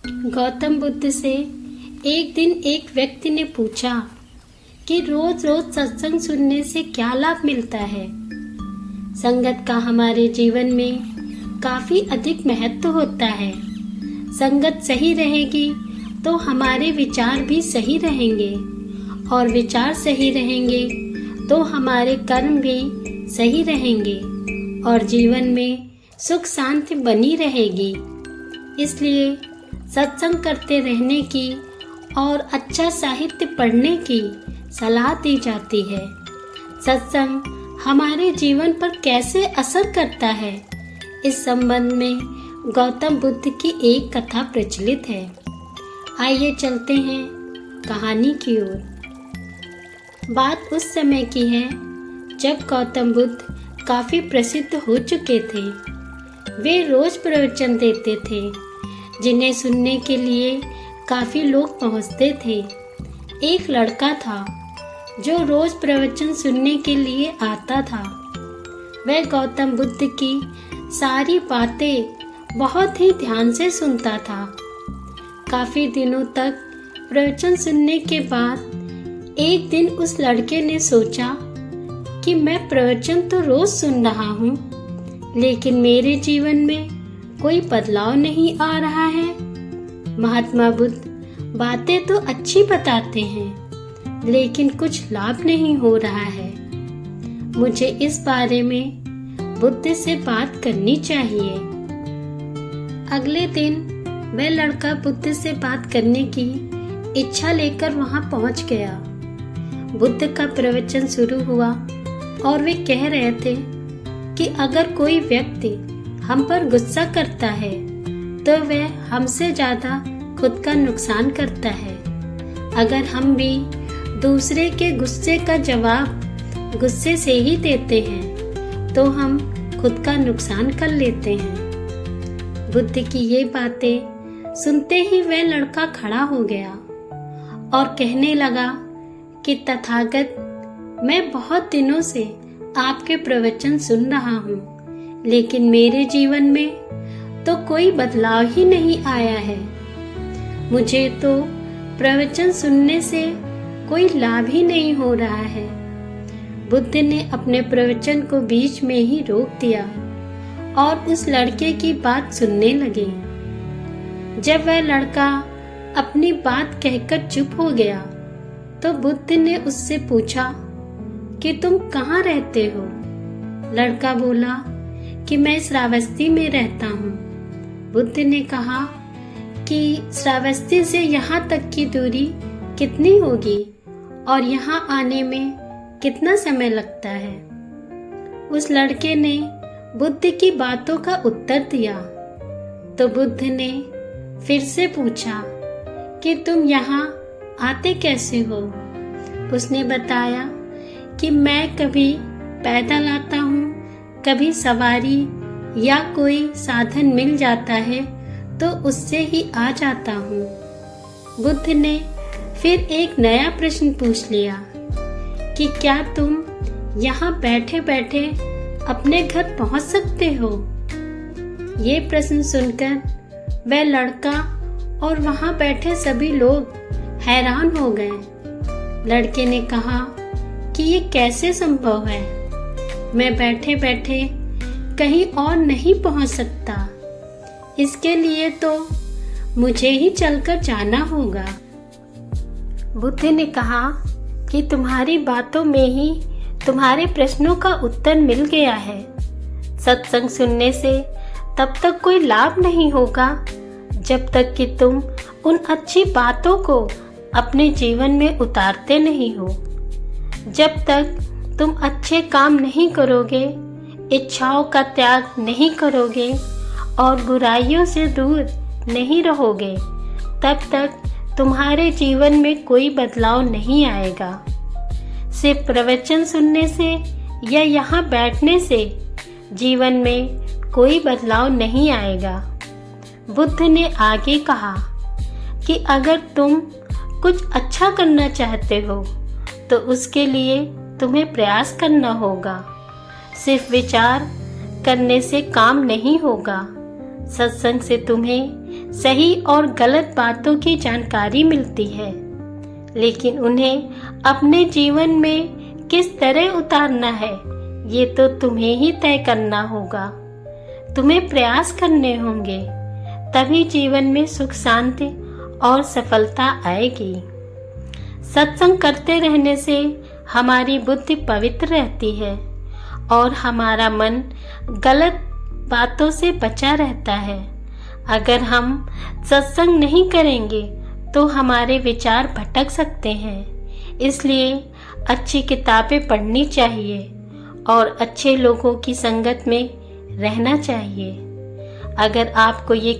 गौतम बुद्ध से एक दिन एक व्यक्ति ने पूछा कि रोज रोज सत्संग सुनने से क्या लाभ मिलता है। संगत का हमारे जीवन में काफी अधिक महत्व होता है। संगत सही रहेगी तो हमारे विचार भी सही रहेंगे और विचार सही रहेंगे तो हमारे कर्म भी सही रहेंगे और जीवन में सुख शांति बनी रहेगी। इसलिए सत्संग करते रहने की और अच्छा साहित्य पढ़ने की सलाह दी जाती है। सत्संग हमारे जीवन पर कैसे असर करता है, इस संबंध में गौतम बुद्ध की एक कथा प्रचलित है। आइए चलते हैं कहानी की ओर। बात उस समय की है जब गौतम बुद्ध काफी प्रसिद्ध हो चुके थे। वे रोज प्रवचन देते थे जिन्हें सुनने के लिए काफी लोग पहुंचते थे। एक लड़का था जो रोज प्रवचन सुनने के लिए आता था। वह गौतम बुद्ध की सारी बातें बहुत ही ध्यान से सुनता था। काफी दिनों तक प्रवचन सुनने के बाद एक दिन उस लड़के ने सोचा कि मैं प्रवचन तो रोज सुन रहा हूँ, लेकिन मेरे जीवन में कोई बदलाव नहीं आ रहा है। महात्मा बुद्ध बातें तो अच्छी बताते हैं, लेकिन कुछ लाभ नहीं हो रहा है। मुझे इस बारे में बुद्ध से बात करनी चाहिए। अगले दिन वह लड़का बुद्ध से बात करने की इच्छा लेकर वहां पहुंच गया। बुद्ध का प्रवचन शुरू हुआ और वे कह रहे थे कि अगर कोई व्यक्ति हम पर गुस्सा करता है तो वह हमसे ज्यादा खुद का नुकसान करता है। अगर हम भी दूसरे के गुस्से का जवाब गुस्से से ही देते हैं तो हम खुद का नुकसान कर लेते हैं। बुद्ध की ये बातें सुनते ही वह लड़का खड़ा हो गया और कहने लगा कि तथागत, मैं बहुत दिनों से आपके प्रवचन सुन रहा हूँ, लेकिन मेरे जीवन में तो कोई बदलाव ही नहीं आया है। मुझे तो प्रवचन सुनने से कोई लाभ ही नहीं हो रहा है। बुद्ध ने अपने प्रवचन को बीच में ही रोक दिया और उस लड़के की बात सुनने लगे। जब वह लड़का अपनी बात कहकर चुप हो गया तो बुद्ध ने उससे पूछा कि तुम कहाँ रहते हो? लड़का बोला कि मैं श्रावस्ती में रहता हूँ। बुद्ध ने कहा कि श्रावस्ती से यहाँ तक की दूरी कितनी होगी और यहाँ आने में कितना समय लगता है? उस लड़के ने बुद्ध की बातों का उत्तर दिया तो बुद्ध ने फिर से पूछा कि तुम यहाँ आते कैसे हो? उसने बताया कि मैं कभी पैदल आता हूँ, कभी सवारी या कोई साधन मिल जाता है तो उससे ही आ जाता हूँ। बुद्ध ने फिर एक नया प्रश्न पूछ लिया कि क्या तुम यहाँ बैठे बैठे अपने घर पहुँच सकते हो? ये प्रश्न सुनकर वह लड़का और वहाँ बैठे सभी लोग हैरान हो गए। लड़के ने कहा कि ये कैसे संभव है? मैं बैठे बैठे कहीं और नहीं पहुंच सकता। इसके लिए तो मुझे ही चलकर जाना होगा। बुद्ध ने कहा कि तुम्हारी बातों में ही तुम्हारे प्रश्नों का उत्तर मिल गया है। सत्संग सुनने से तब तक कोई लाभ नहीं होगा जब तक कि तुम उन अच्छी बातों को अपने जीवन में उतारते नहीं हो। जब तक तुम अच्छे काम नहीं करोगे, इच्छाओं का त्याग नहीं करोगे और बुराइयों से दूर नहीं रहोगे, तब तक तुम्हारे जीवन में कोई बदलाव नहीं आएगा। सिर्फ प्रवचन सुनने से या यहाँ बैठने से जीवन में कोई बदलाव नहीं आएगा। बुद्ध ने आगे कहा कि अगर तुम कुछ अच्छा करना चाहते हो तो उसके लिए तुम्हें प्रयास करना होगा। सिर्फ विचार करने से काम नहीं होगा। सत्संग से तुम्हें सही और गलत बातों की जानकारी मिलती है, लेकिन उन्हें अपने जीवन में किस तरह उतारना है ये तो तुम्हें ही तय करना होगा। तुम्हें प्रयास करने होंगे, तभी जीवन में सुख शांति और सफलता आएगी। सत्संग करते रहने से हमारी बुद्धि पवित्र रहती है और हमारा मन गलत बातों से बचा रहता है। अगर हम सत्संग नहीं करेंगे तो हमारे विचार भटक सकते हैं। इसलिए अच्छी किताबें पढ़नी चाहिए और अच्छे लोगों की संगत में रहना चाहिए। अगर आपको ये